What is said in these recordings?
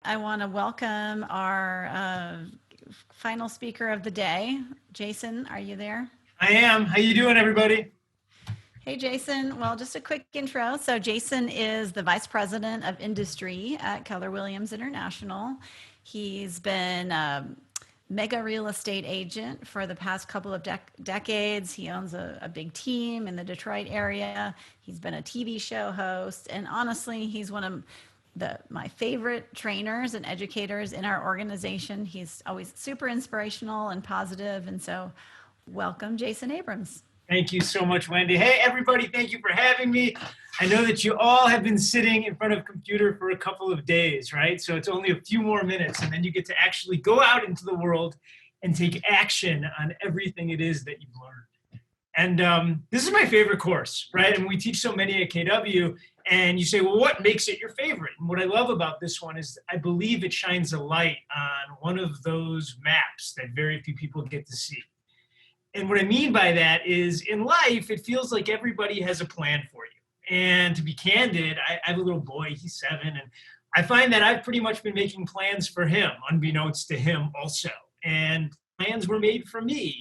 I want to welcome our final speaker of the day. Jason, are you there? I am. How you doing, everybody? Hey, Jason. Well, just a quick intro. So Jason is the Vice President of Industry at Keller Williams International. He's been a mega real estate agent for the past couple of decades. He owns a big team in the Detroit area. He's been a TV show host. And honestly, he's one of my favorite trainers and educators in our organization. He's always super inspirational and positive. And so welcome, Jason Abrams. Thank you so much, Wendy. Hey, everybody, thank you for having me. I know that you all have been sitting in front of a computer for a couple of days, right? So it's only a few more minutes, and then you get to actually go out into the world and take action on everything it is that you've learned. And this is my favorite course, right? And we teach so many at KW, and you say, well, what makes it your favorite? And what I love about this one is I believe it shines a light on one of those maps that very few people get to see. And what I mean by that is in life, it feels like everybody has a plan for you. And to be candid, I have a little boy, he's 7, and I find that I've pretty much been making plans for him, unbeknownst to him also. And plans were made for me.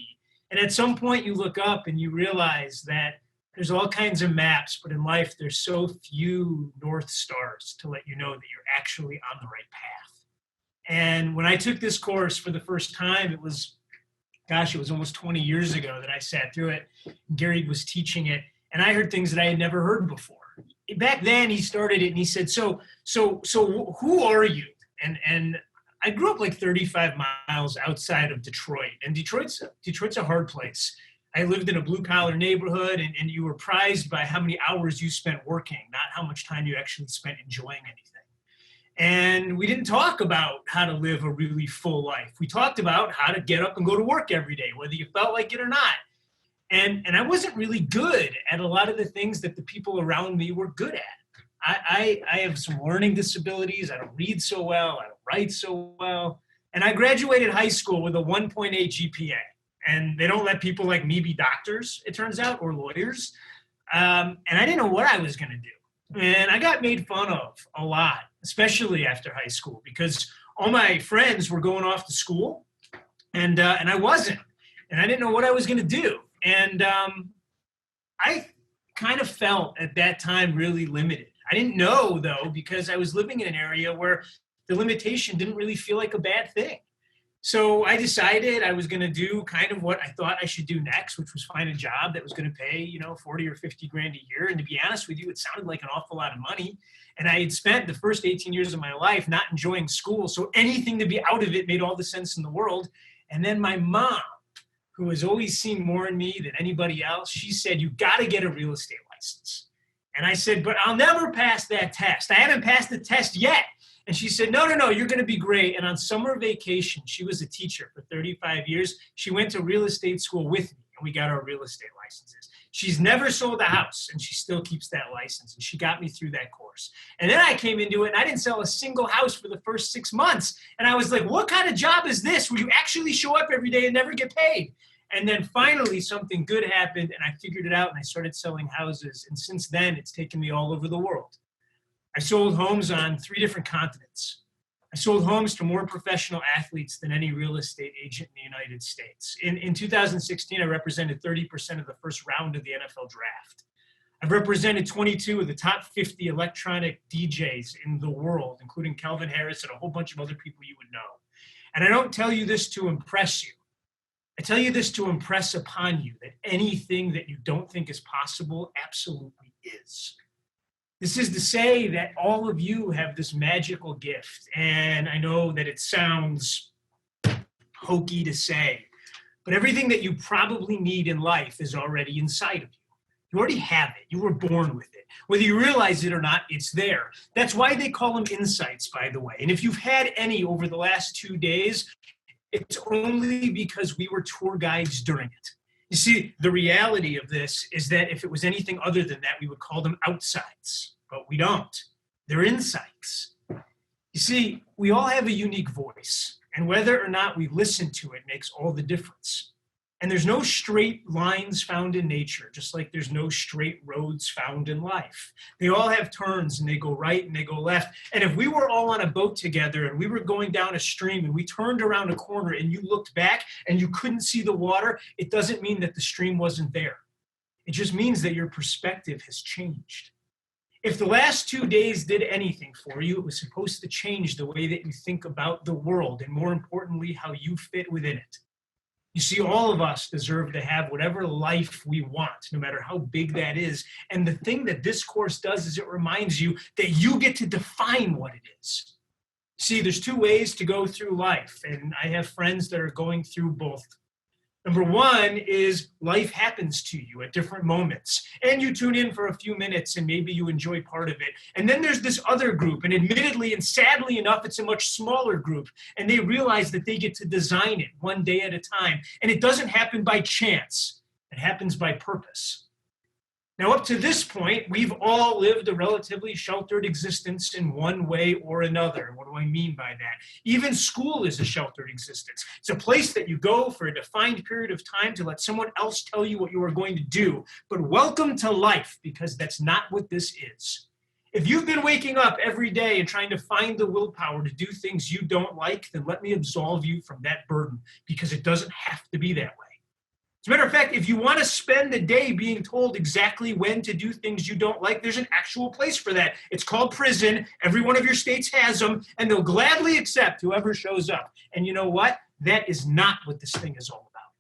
And at some point you look up and you realize that there's all kinds of maps, but in life there's so few North Stars to let you know that you're actually on the right path. And when I took this course for the first time, it was almost 20 years ago that I sat through it. Gary was teaching it, and I heard things that I had never heard before. Back then, he started it, and he said, so who are you? And I grew up like 35 miles outside of Detroit, and Detroit's a hard place. I lived in a blue-collar neighborhood, and you were prized by how many hours you spent working, not how much time you actually spent enjoying anything. And we didn't talk about how to live a really full life. We talked about how to get up and go to work every day, whether you felt like it or not. And I wasn't really good at a lot of the things that the people around me were good at. I have some learning disabilities. I don't read so well. I don't write so well. And I graduated high school with a 1.8 GPA. And they don't let people like me be doctors, it turns out, or lawyers. And I didn't know what I was going to do. And I got made fun of a lot, especially after high school, because all my friends were going off to school, and I wasn't, and I didn't know what I was going to do. And I kind of felt at that time really limited. I didn't know, though, because I was living in an area where the limitation didn't really feel like a bad thing. So I decided I was going to do kind of what I thought I should do next, which was find a job that was going to pay, 40 or 50 grand a year. And to be honest with you, it sounded like an awful lot of money. And I had spent the first 18 years of my life not enjoying school. So anything to be out of it made all the sense in the world. And then my mom, who has always seen more in me than anybody else, she said, you got to get a real estate license. And I said, but I'll never pass that test. I haven't passed the test yet. And she said, no, you're going to be great. And on summer vacation, she was a teacher for 35 years. She went to real estate school with me, and we got our real estate licenses. She's never sold a house, and she still keeps that license. And she got me through that course. And then I came into it, and I didn't sell a single house for the first 6 months. And I was like, what kind of job is this where you actually show up every day and never get paid? And then finally, something good happened, and I figured it out, and I started selling houses. And since then, it's taken me all over the world. I sold homes on 3 different continents. I sold homes to more professional athletes than any real estate agent in the United States. In 2016, I represented 30% of the first round of the NFL draft. I've represented 22 of the top 50 electronic DJs in the world, including Calvin Harris and a whole bunch of other people you would know. And I don't tell you this to impress you. I tell you this to impress upon you that anything that you don't think is possible absolutely is. This is to say that all of you have this magical gift, and I know that it sounds hokey to say, but everything that you probably need in life is already inside of you. You already have it. You were born with it. Whether you realize it or not, it's there. That's why they call them insights, by the way. And if you've had any over the last 2 days, it's only because we were tour guides during it. You see, the reality of this is that if it was anything other than that, we would call them outsides, but we don't. They're insights. You see, we all have a unique voice, and whether or not we listen to it makes all the difference. And there's no straight lines found in nature, just like there's no straight roads found in life. They all have turns, and they go right and they go left. And if we were all on a boat together and we were going down a stream and we turned around a corner and you looked back and you couldn't see the water, it doesn't mean that the stream wasn't there. It just means that your perspective has changed. If the last 2 days did anything for you, it was supposed to change the way that you think about the world, and more importantly, how you fit within it. You see, all of us deserve to have whatever life we want, no matter how big that is. And the thing that this course does is it reminds you that you get to define what it is. See, there's two ways to go through life, and I have friends that are going through both. Number one is life happens to you at different moments, and you tune in for a few minutes and maybe you enjoy part of it. And then there's this other group, and admittedly and sadly enough, it's a much smaller group, and they realize that they get to design it one day at a time. And it doesn't happen by chance, it happens by purpose. Now, up to this point, we've all lived a relatively sheltered existence in one way or another. What do I mean by that? Even school is a sheltered existence. It's a place that you go for a defined period of time to let someone else tell you what you are going to do. But welcome to life, because that's not what this is. If you've been waking up every day and trying to find the willpower to do things you don't like, then let me absolve you from that burden, because it doesn't have to be that way. As a matter of fact, if you want to spend the day being told exactly when to do things you don't like, there's an actual place for that. It's called prison. Every one of your states has them, and they'll gladly accept whoever shows up. And you know what? That is not what this thing is all about.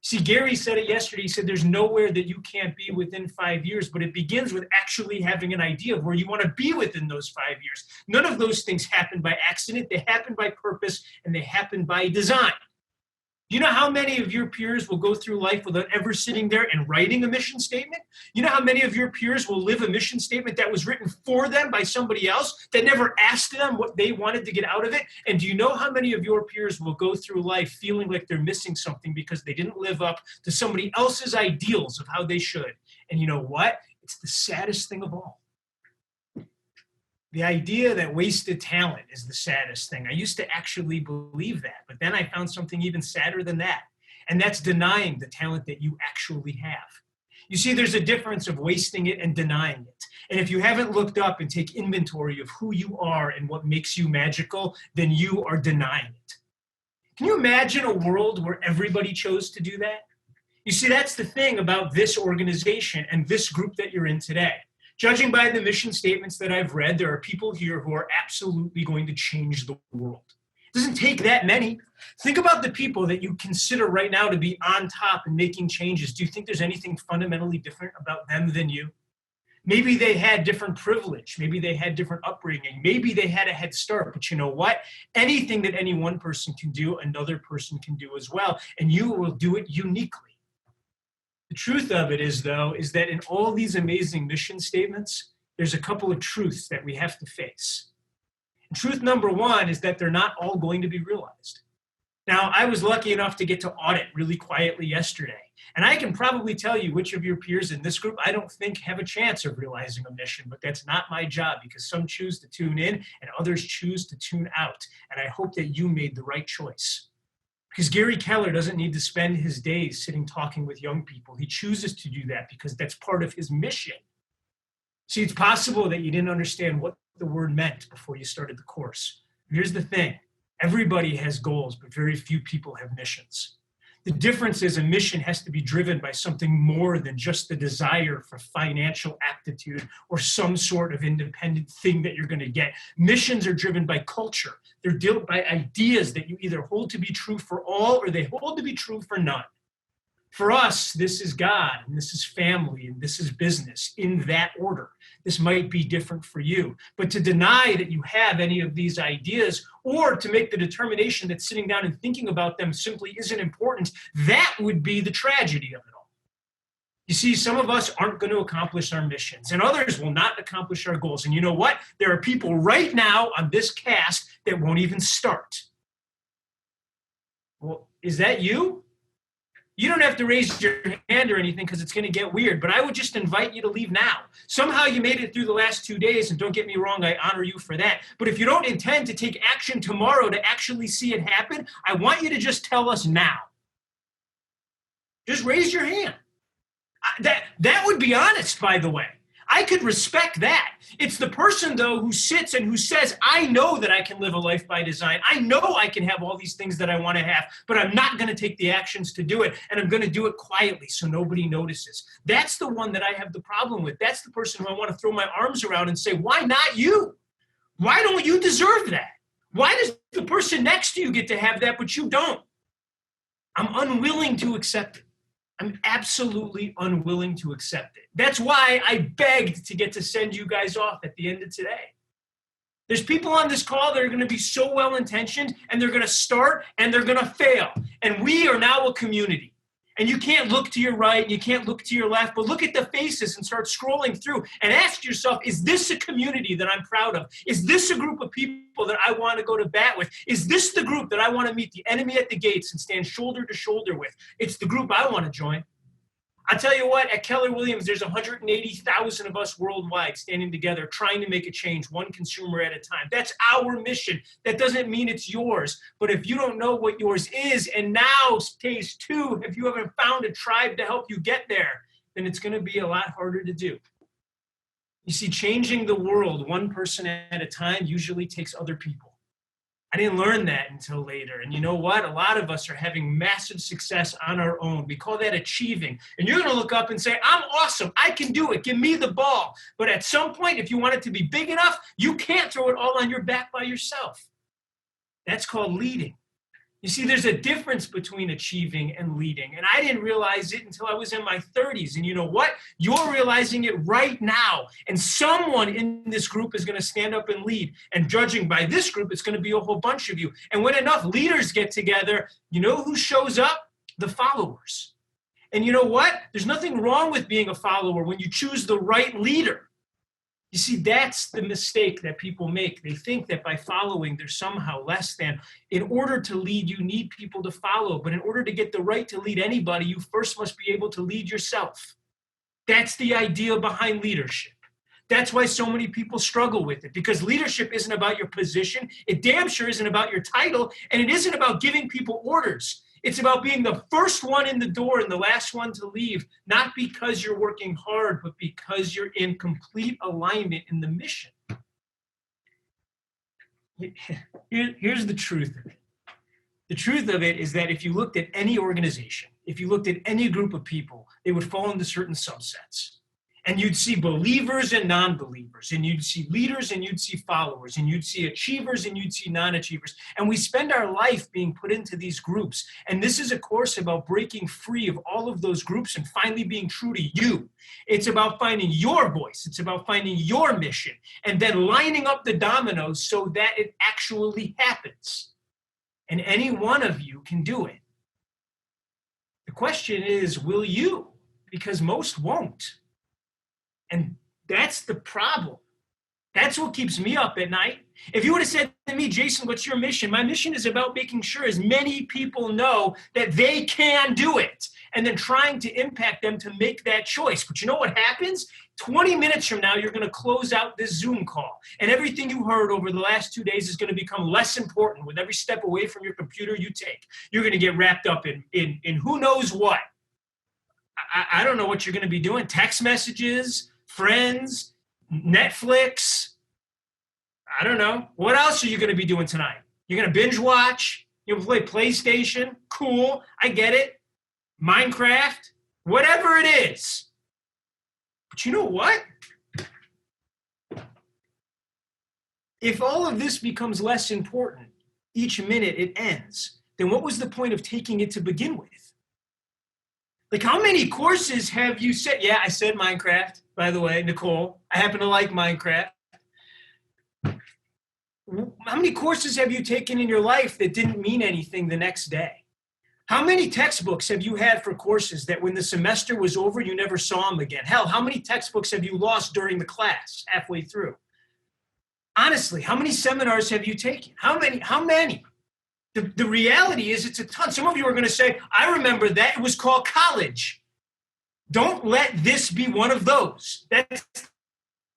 See, Gary said it yesterday. He said there's nowhere that you can't be within 5 years, but it begins with actually having an idea of where you want to be within those 5 years. None of those things happen by accident. They happen by purpose, and they happen by design. You know how many of your peers will go through life without ever sitting there and writing a mission statement? You know how many of your peers will live a mission statement that was written for them by somebody else that never asked them what they wanted to get out of it? And do you know how many of your peers will go through life feeling like they're missing something because they didn't live up to somebody else's ideals of how they should? And you know what? It's the saddest thing of all. The idea that wasted talent is the saddest thing. I used to actually believe that, but then I found something even sadder than that, and that's denying the talent that you actually have. You see, there's a difference of wasting it and denying it. And if you haven't looked up and take inventory of who you are and what makes you magical, then you are denying it. Can you imagine a world where everybody chose to do that? You see, that's the thing about this organization and this group that you're in today. Judging by the mission statements that I've read, there are people here who are absolutely going to change the world. It doesn't take that many. Think about the people that you consider right now to be on top and making changes. Do you think there's anything fundamentally different about them than you? Maybe they had different privilege. Maybe they had different upbringing. Maybe they had a head start. But you know what? Anything that any one person can do, another person can do as well. And you will do it uniquely. The truth of it is, though, is that in all these amazing mission statements, there's a couple of truths that we have to face. And truth number one is that they're not all going to be realized. Now, I was lucky enough to get to audit really quietly yesterday, and I can probably tell you which of your peers in this group I don't think have a chance of realizing a mission, but that's not my job, because some choose to tune in and others choose to tune out, and I hope that you made the right choice. Because Gary Keller doesn't need to spend his days sitting talking with young people. He chooses to do that because that's part of his mission. See, it's possible that you didn't understand what the word meant before you started the course. Here's the thing. Everybody has goals, but very few people have missions. The difference is a mission has to be driven by something more than just the desire for financial aptitude or some sort of independent thing that you're going to get. Missions are driven by culture. They're built by ideas that you either hold to be true for all or they hold to be true for none. For us, this is God, and this is family, and this is business in that order. This might be different for you. But to deny that you have any of these ideas, or to make the determination that sitting down and thinking about them simply isn't important, that would be the tragedy of it all. You see, some of us aren't going to accomplish our missions, and others will not accomplish our goals. And you know what? There are people right now on this cast that won't even start. Well, is that you? You don't have to raise your hand or anything because it's going to get weird, but I would just invite you to leave now. Somehow you made it through the last 2 days, and don't get me wrong, I honor you for that. But if you don't intend to take action tomorrow to actually see it happen, I want you to just tell us now. Just raise your hand. That would be honest, by the way. I could respect that. It's the person, though, who sits and who says, I know that I can live a life by design. I know I can have all these things that I want to have, but I'm not going to take the actions to do it, and I'm going to do it quietly so nobody notices. That's the one that I have the problem with. That's the person who I want to throw my arms around and say, why not you? Why don't you deserve that? Why does the person next to you get to have that, but you don't? I'm unwilling to accept it. I'm absolutely unwilling to accept it. That's why I begged to get to send you guys off at the end of today. There's people on this call that are going to be so well-intentioned, and they're going to start, and they're going to fail. And we are now a community. And you can't look to your right, and you can't look to your left, but look at the faces and start scrolling through and ask yourself, is this a community that I'm proud of? Is this a group of people that I want to go to bat with? Is this the group that I want to meet the enemy at the gates and stand shoulder to shoulder with? It's the group I want to join. I tell you what, at Keller Williams, there's 180,000 of us worldwide standing together, trying to make a change, one consumer at a time. That's our mission. That doesn't mean it's yours. But if you don't know what yours is, and now phase two, if you haven't found a tribe to help you get there, then it's going to be a lot harder to do. You see, changing the world one person at a time usually takes other people. I didn't learn that until later. And you know what? A lot of us are having massive success on our own. We call that achieving. And you're going to look up and say, I'm awesome. I can do it. Give me the ball. But at some point, if you want it to be big enough, you can't throw it all on your back by yourself. That's called leading. You see, there's a difference between achieving and leading. And I didn't realize it until I was in my 30s. And you know what? You're realizing it right now. And someone in this group is going to stand up and lead. And judging by this group, it's going to be a whole bunch of you. And when enough leaders get together, you know who shows up? The followers. And you know what? There's nothing wrong with being a follower when you choose the right leader. You see, that's the mistake that people make. They think that by following, they're somehow less than. In order to lead, you need people to follow. But in order to get the right to lead anybody, you first must be able to lead yourself. That's the idea behind leadership. That's why so many people struggle with it, because leadership isn't about your position. It damn sure isn't about your title, and it isn't about giving people orders. It's about being the first one in the door and the last one to leave, not because you're working hard, but because you're in complete alignment in the mission. Here's the truth of it. The truth of it is that if you looked at any organization, if you looked at any group of people, they would fall into certain subsets. And you'd see believers and non-believers, and you'd see leaders and you'd see followers, and you'd see achievers and you'd see non-achievers. And we spend our life being put into these groups. And this is a course about breaking free of all of those groups and finally being true to you. It's about finding your voice. It's about finding your mission and then lining up the dominoes so that it actually happens. And any one of you can do it. The question is, will you? Because most won't. And that's the problem. That's what keeps me up at night. If you would have said to me, Jason, what's your mission? My mission is about making sure as many people know that they can do it, and then trying to impact them to make that choice. But you know what happens? 20 minutes from now, you're going to close out this Zoom call, and everything you heard over the last 2 days is going to become less important with every step away from your computer you take. You're going to get wrapped up in who knows what. I don't know what you're going to be doing. Text messages, friends, Netflix. I don't know. What else are you going to be doing tonight? You're going to binge watch? You're going to play PlayStation? Cool. I get it. Minecraft? Whatever it is. But you know what? If all of this becomes less important each minute it ends, then what was the point of taking it to begin with? Like, how many courses have you said? Yeah, I said Minecraft, by the way, Nicole. I happen to like Minecraft. How many courses have you taken in your life that didn't mean anything the next day? How many textbooks have you had for courses that when the semester was over, you never saw them again? Hell, how many textbooks have you lost during the class halfway through? Honestly, how many seminars have you taken? How many? The reality is it's a ton. Some of you are going to say, I remember that. It was called college. Don't let this be one of those. That's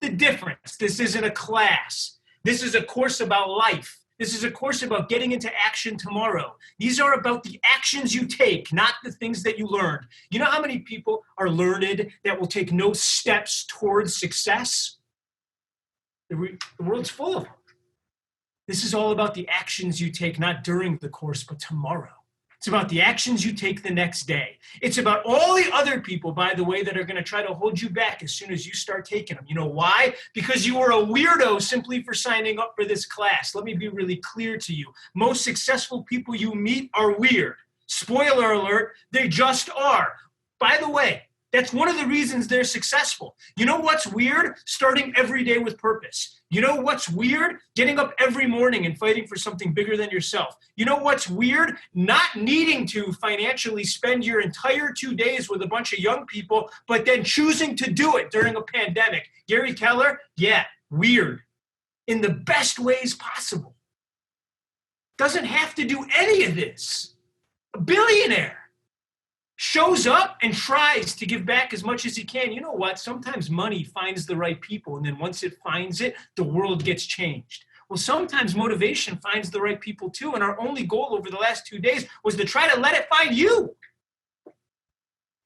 the difference. This isn't a class. This is a course about life. This is a course about getting into action tomorrow. These are about the actions you take, not the things that you learned. You know how many people are learned that will take no steps towards success? The world's full of them. This is all about the actions you take, not during the course, but tomorrow. It's about the actions you take the next day. It's about all the other people, by the way, that are going to try to hold you back as soon as you start taking them. You know why? Because you were a weirdo simply for signing up for this class. Let me be really clear to you. Most successful people you meet are weird. Spoiler alert, they just are. By the way, that's one of the reasons they're successful. You know what's weird? Starting every day with purpose. You know what's weird? Getting up every morning and fighting for something bigger than yourself. You know what's weird? Not needing to financially spend your entire 2 days with a bunch of young people, but then choosing to do it during a pandemic. Gary Keller? Yeah, weird. In the best ways possible. Doesn't have to do any of this. A billionaire shows up and tries to give back as much as he can. You know what? Sometimes money finds the right people, and then once it finds it, the world gets changed. Well, sometimes motivation finds the right people too, and our only goal over the last 2 days was to try to let it find you.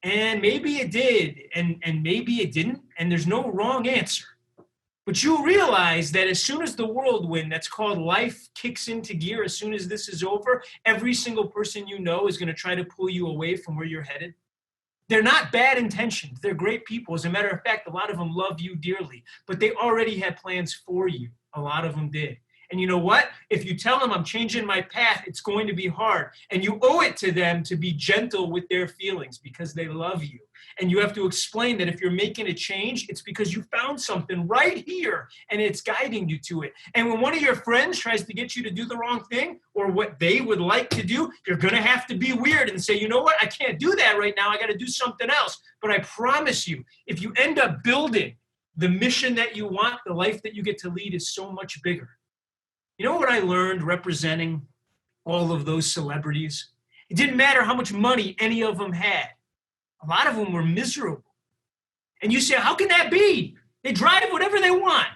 And maybe it did, and maybe it didn't, and there's no wrong answer. But you realize that as soon as the whirlwind that's called life kicks into gear, as soon as this is over, every single person you know is going to try to pull you away from where you're headed. They're not bad intentions. They're great people. As a matter of fact, a lot of them love you dearly, but they already had plans for you. A lot of them did. And you know what? If you tell them I'm changing my path, it's going to be hard. And you owe it to them to be gentle with their feelings because they love you. And you have to explain that if you're making a change, it's because you found something right here and it's guiding you to it. And when one of your friends tries to get you to do the wrong thing or what they would like to do, you're going to have to be weird and say, you know what? I can't do that right now. I got to do something else. But I promise you, if you end up building the mission that you want, the life that you get to lead is so much bigger. You know what I learned representing all of those celebrities? It didn't matter how much money any of them had. A lot of them were miserable. And you say, how can that be? They drive whatever they want.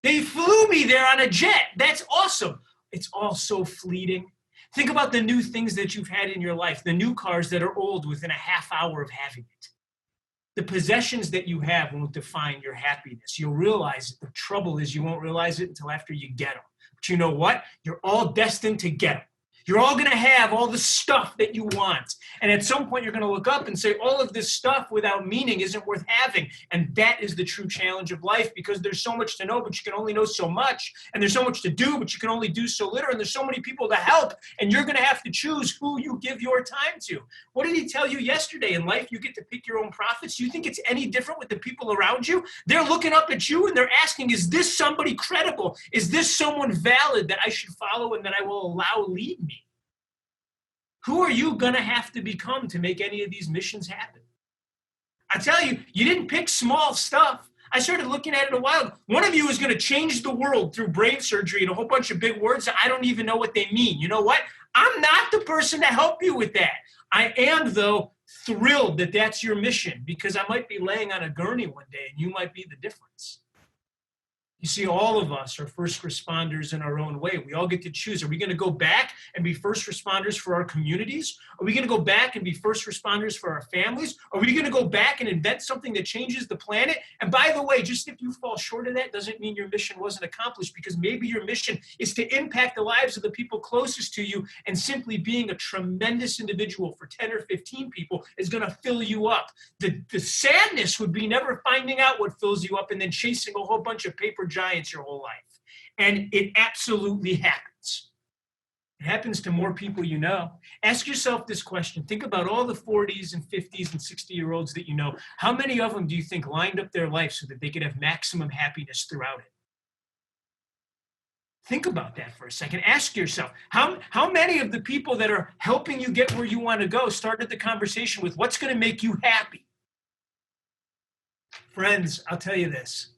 They flew me there on a jet. That's awesome. It's all so fleeting. Think about the new things that you've had in your life, the new cars that are old within a half hour of having it. The possessions that you have won't define your happiness. You'll realize it. The trouble is you won't realize it until after you get them. But you know what? You're all destined to get them. You're all going to have all the stuff that you want. And at some point, you're going to look up and say, all of this stuff without meaning isn't worth having. And that is the true challenge of life, because there's so much to know, but you can only know so much. And there's so much to do, but you can only do so little. And there's so many people to help. And you're going to have to choose who you give your time to. What did he tell you yesterday? In life, you get to pick your own profits. Do you think it's any different with the people around you? They're looking up at you and they're asking, is this somebody credible? Is this someone valid that I should follow and that I will allow lead me? Who are you going to have to become to make any of these missions happen? I tell you, you didn't pick small stuff. I started looking at it a while. One of you is going to change the world through brain surgery and a whole bunch of big words that I don't even know what they mean. You know what? I'm not the person to help you with that. I am, though, thrilled that that's your mission, because I might be laying on a gurney one day and you might be the difference. You see, all of us are first responders in our own way. We all get to choose. Are we going to go back and be first responders for our communities? Are we going to go back and be first responders for our families? Are we going to go back and invent something that changes the planet? And by the way, just if you fall short of that doesn't mean your mission wasn't accomplished, because maybe your mission is to impact the lives of the people closest to you, and simply being a tremendous individual for 10 or 15 people is going to fill you up. The sadness would be never finding out what fills you up and then chasing a whole bunch of paper giants your whole life. And it absolutely happens. It happens to more people you know. Ask yourself this question. Think about all the 40s and 50s and 60-year-olds that you know. How many of them do you think lined up their life so that they could have maximum happiness throughout it? Think about that for a second. Ask yourself, how many of the people that are helping you get where you want to go started the conversation with, what's going to make you happy? Friends, I'll tell you this.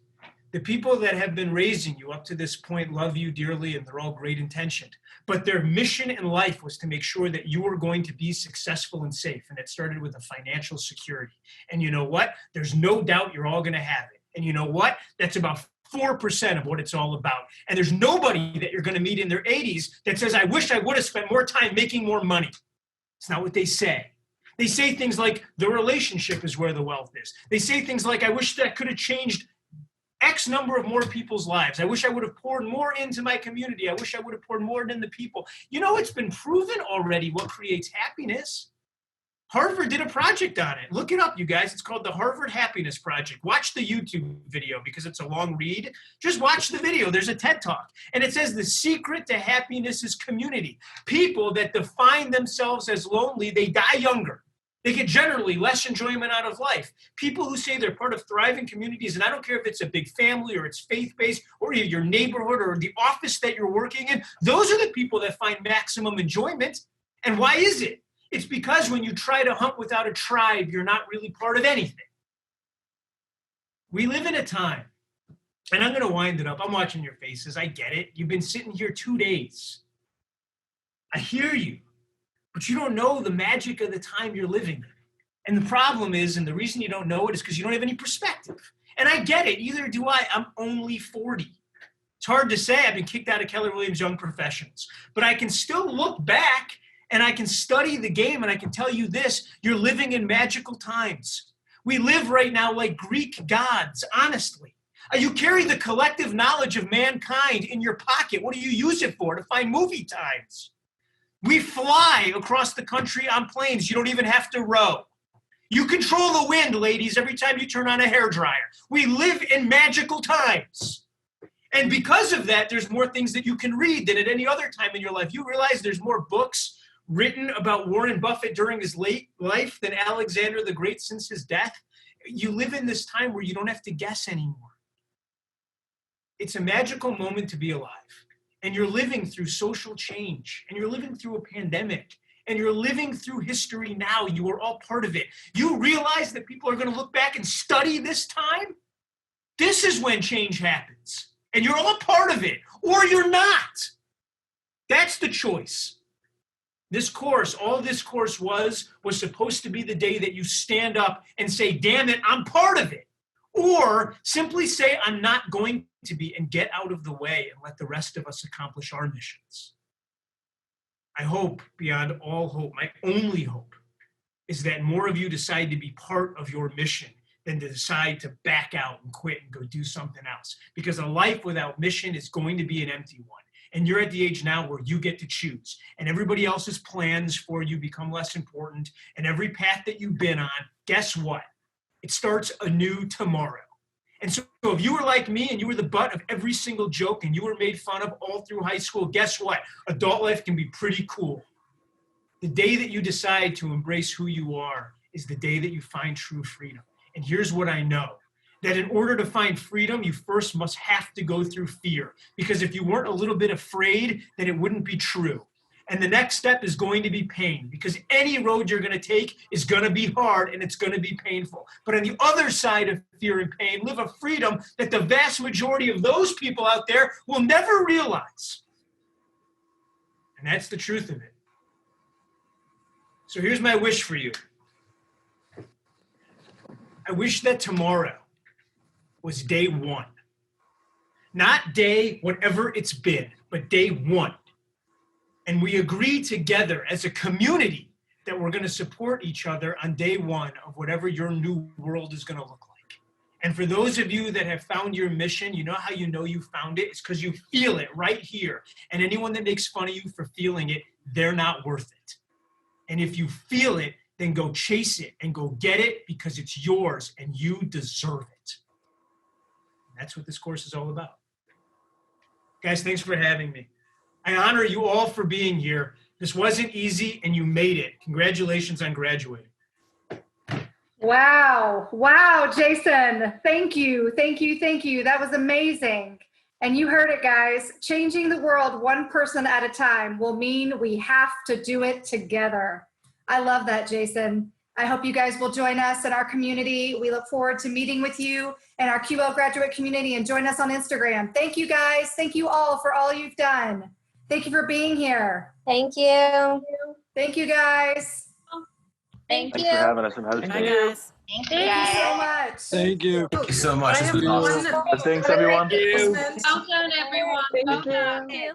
The people that have been raising you up to this point love you dearly, and they're all great intentioned. But their mission in life was to make sure that you were going to be successful and safe. And it started with a financial security. And you know what? There's no doubt you're all going to have it. And you know what? That's about 4% of what it's all about. And there's nobody that you're going to meet in their 80s that says, I wish I would have spent more time making more money. It's not what they say. They say things like the relationship is where the wealth is. They say things like, I wish that could have changed X number of more people's lives. I wish I would have poured more into my community. I wish I would have poured more into people. You know, it's been proven already what creates happiness. Harvard did a project on it. Look it up, you guys. It's called the Harvard Happiness Project. Watch the YouTube video because it's a long read. Just watch the video. There's a TED Talk. And it says the secret to happiness is community. People that define themselves as lonely, they die younger. They get generally less enjoyment out of life. People who say they're part of thriving communities, and I don't care if it's a big family or it's faith-based or your neighborhood or the office that you're working in, those are the people that find maximum enjoyment. And why is it? It's because when you try to hunt without a tribe, you're not really part of anything. We live in a time, and I'm going to wind it up. I'm watching your faces. I get it. You've been sitting here 2 days. I hear you, but you don't know the magic of the time you're living in. And the problem is, and the reason you don't know it is because you don't have any perspective. And I get it. Either do I. I'm only 40. It's hard to say. I've been kicked out of Keller Williams Young Professionals. But I can still look back and I can study the game, and I can tell you this, you're living in magical times. We live right now like Greek gods, honestly. You carry the collective knowledge of mankind in your pocket. What do you use it for? To find movie times. We fly across the country on planes. You don't even have to row. You control the wind, ladies, every time you turn on a hairdryer. We live in magical times. And because of that, there's more things that you can read than at any other time in your life. You realize there's more books written about Warren Buffett during his late life than Alexander the Great since his death. You live in this time where you don't have to guess anymore. It's a magical moment to be alive. And you're living through social change. And you're living through a pandemic. And you're living through history now. You are all part of it. You realize that people are going to look back and study this time? This is when change happens. And you're all a part of it. Or you're not. That's the choice. This course, all this course was supposed to be the day that you stand up and say, damn it, I'm part of it. Or simply say, I'm not going to be, and get out of the way and let the rest of us accomplish our missions. I hope, beyond all hope, my only hope, is that more of you decide to be part of your mission than to decide to back out and quit and go do something else. Because a life without mission is going to be an empty one. And you're at the age now where you get to choose. And everybody else's plans for you become less important. And every path that you've been on, guess what? It starts anew tomorrow. And so if you were like me and you were the butt of every single joke and you were made fun of all through high school, guess what? Adult life can be pretty cool. The day that you decide to embrace who you are is the day that you find true freedom. And here's what I know. That in order to find freedom, you first must have to go through fear. Because if you weren't a little bit afraid, then it wouldn't be true. And the next step is going to be pain. Because any road you're going to take is going to be hard and it's going to be painful. But on the other side of fear and pain, live a freedom that the vast majority of those people out there will never realize. And that's the truth of it. So here's my wish for you. I wish that tomorrow was day one. Not day whatever it's been, but day one. And we agree together as a community that we're going to support each other on day one of whatever your new world is going to look like. And for those of you that have found your mission, you know how you know you found it? It's because you feel it right here. And anyone that makes fun of you for feeling it, they're not worth it. And if you feel it, then go chase it and go get it because it's yours and you deserve it. That's what this course is all about. Guys, thanks for having me. I honor you all for being here. This wasn't easy and you made it. Congratulations on graduating. Wow. Wow, Jason. Thank you. Thank you. Thank you. That was amazing. And you heard it, guys. Changing the world one person at a time will mean we have to do it together. I love that, Jason. I hope you guys will join us in our community. We look forward to meeting with you in our QL graduate community and join us on Instagram. Thank you, guys. Thank you all for all you've done. Thank you for being here. Thank you. Thank you, guys. Thank Thanks you. for having us. And Bye, Thank you. guys. Thank Thank you so much. Thank you. Thank you so much. I This have was awesome. one. Thanks, everyone. Thank you. Well done, everyone. Thank well done. you.